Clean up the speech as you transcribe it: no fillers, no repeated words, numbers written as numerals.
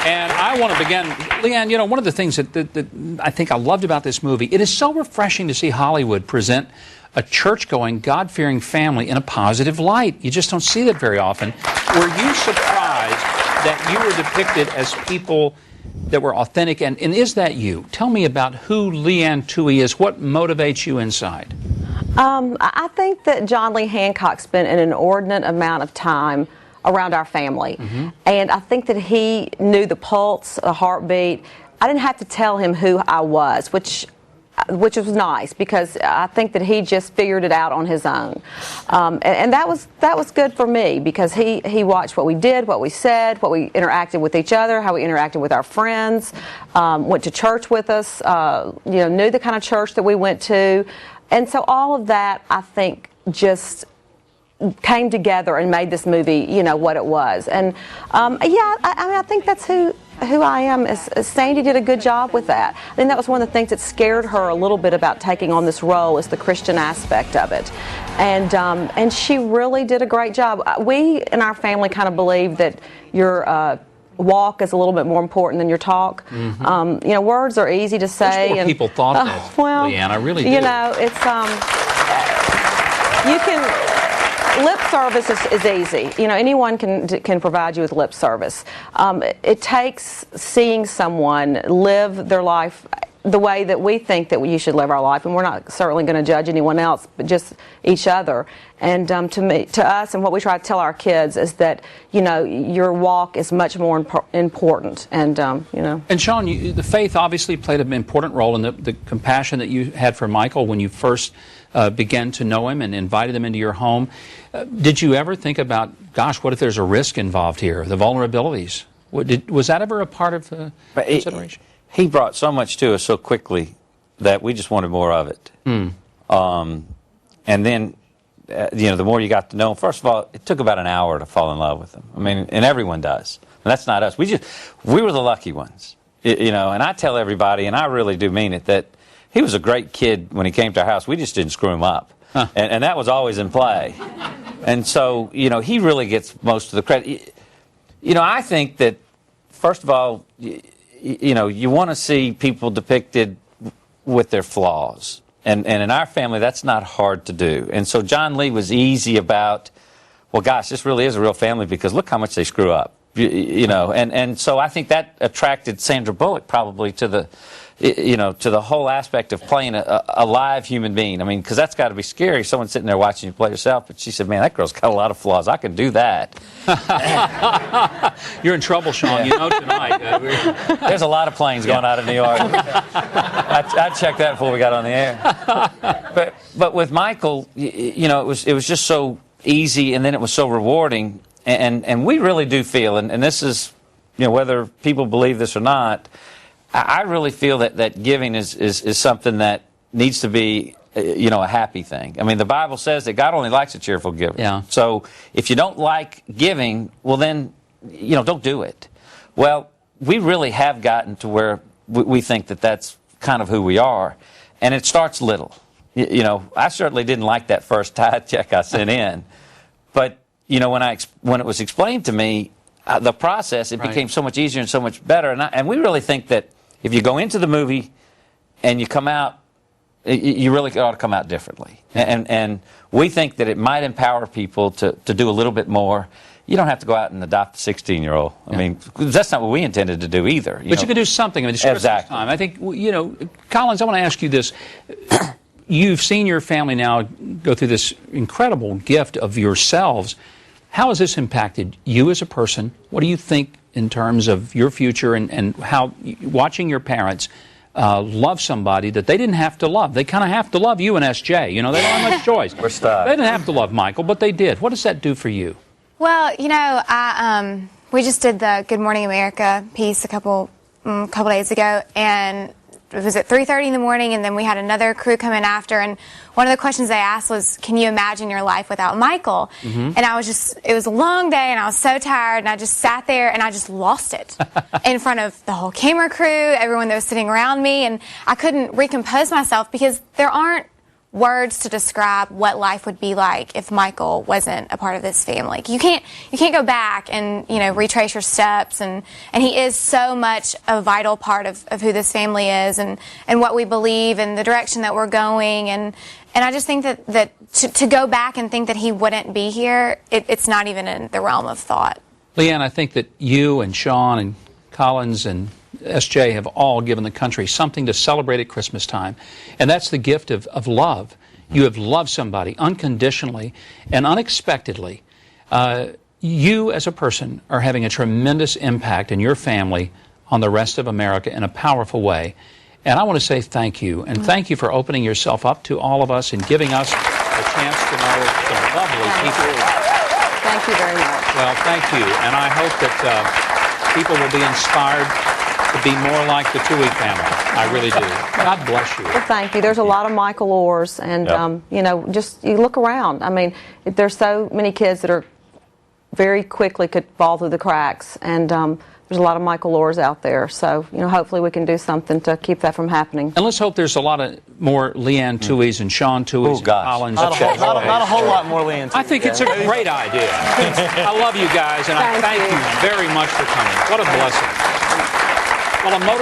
And I want to begin, Leanne, you know, one of the things that I think I loved about this movie, it is so refreshing to see Hollywood present a church-going, God-fearing family in a positive light. You just don't see that very often. Were you surprised that you were depicted as people that were authentic? And is that you? Tell me about who Leanne Tuohy is. What motivates you inside? I think that John Lee Hancock spent an inordinate amount of time around our family. And I think that he knew the pulse, the heartbeat. I didn't have to tell him who I was, which was nice, because I think that he just figured it out on his own. And that was good for me, because he watched what we did, what we said, what we interacted with each other, how we interacted with our friends, went to church with us, you know, knew the kind of church that we went to. And so all of that, I think, just came together and made this movie, you know, what it was. And yeah, I mean, I think that's who I am. Sandy did a good job with that. I think that was one of the things that scared her a little bit about taking on this role, is the Christian aspect of it. And she really did a great job. We in our family kind of believe that your walk is a little bit more important than your talk. You know, words are easy to say. That's what people thought that, well, Leanne, I really do. You know, it's you can. Lip service is easy. You know, anyone can provide you with lip service. It takes seeing someone live their life the way that we think that you should live our life, and we're not certainly going to judge anyone else, but just each other. And to us, and what we try to tell our kids is that, you know, your walk is much more important. And you know. And Sean, the faith obviously played an important role in the compassion that you had for Michael when you first began to know him and invited him into your home. Did you ever think about, gosh, what if there's a risk involved here, the vulnerabilities? Was that ever a part of the consideration? He brought so much to us so quickly that we just wanted more of it. And then, you know, the more you got to know him, first of all, it took about an hour to fall in love with him. I mean, and everyone does. And that's not us. We were the lucky ones. You know, and I tell everybody, and I really do mean it, that he was a great kid when he came to our house. We just didn't screw him up. And that was always in play. And so, you know, he really gets most of the credit. You know, I think that, first of all, you know, you want to see people depicted with their flaws. And in our family, that's not hard to do. And so John Lee was easy about, well, gosh, this really is a real family, because look how much they screw up. You know, and so I think that attracted Sandra Bullock probably to the, you know, to the whole aspect of playing a live human being. I mean, because that's got to be scary, someone sitting there watching you play yourself. But she said, man, that girl's got a lot of flaws. I can do that. You're in trouble, Sean. You know tonight. There's a lot of planes going out of New York. I checked that before we got on the air. But with Michael, you know, it was just so easy, and then it was so rewarding. And we really do feel, and this is, you know, whether people believe this or not, I really feel that giving is something that needs to be, you know, a happy thing. I mean, the Bible says that God only likes a cheerful giver. Yeah. So if you don't like giving, well then, you know, don't do it. Well, we really have gotten to where we think that that's kind of who we are, and it starts little. You know, I certainly didn't like that first tithe check I sent in, but you know, when it was explained to me, the process, it became so much easier and so much better. And we really think that if you go into the movie and you come out, you really ought to come out differently. And we think that it might empower people to do a little bit more. You don't have to go out and adopt a 16-year-old. I mean, that's not what we intended to do either. But you can do something. I mean, it's Christmas time. I think, you know, Collins, I want to ask you this. You've seen your family now go through this incredible gift of yourselves. How has this impacted you as a person? What do you think in terms of your future and how watching your parents love somebody that they didn't have to love? They kind of have to love you and SJ. You know, they don't have much choice. We're stuck. They didn't have to love Michael, but they did. What does that do for you? Well, you know, we just did the Good Morning America piece a couple days ago, and it was at 3:30 in the morning, and then we had another crew come in after, and one of the questions they asked was, can you imagine your life without Michael? And I was just, it was a long day, and I was so tired, and I just sat there, and I just lost it in front of the whole camera crew, everyone that was sitting around me, and I couldn't recompose myself, because there aren't words to describe what life would be like if Michael wasn't a part of this family. You can't go back and retrace your steps, and he is so much a vital part of who this family is and what we believe and the direction that we're going, and I just think that to go back and think that he wouldn't be here, it's not even in the realm of thought. Leanne, I think that you and Sean and Collins and SJ have all given the country something to celebrate at Christmas time, and that's the gift of love. You have loved somebody unconditionally and unexpectedly. You as a person are having a tremendous impact in your family on the rest of America in a powerful way. And I want to say thank you, and thank you for opening yourself up to all of us and giving us a chance to know some lovely people. Thank you very much. Well, thank you, and I hope that people will be inspired to be more like the Tuohy family. I really do. God bless you. Well, thank you. There's a lot of Michael Ohers, and just you look around. I mean, there's so many kids that are very quickly could fall through the cracks, and there's a lot of Michael Ohers out there. So, hopefully we can do something to keep that from happening. And let's hope there's a lot of more Leanne Tuohys and Sean Tuohys and Collins. Not a whole lot more Leanne Tuohy. I think it's a great idea. I love you guys, and I thank you very much for coming. What a blessing. Well, a motor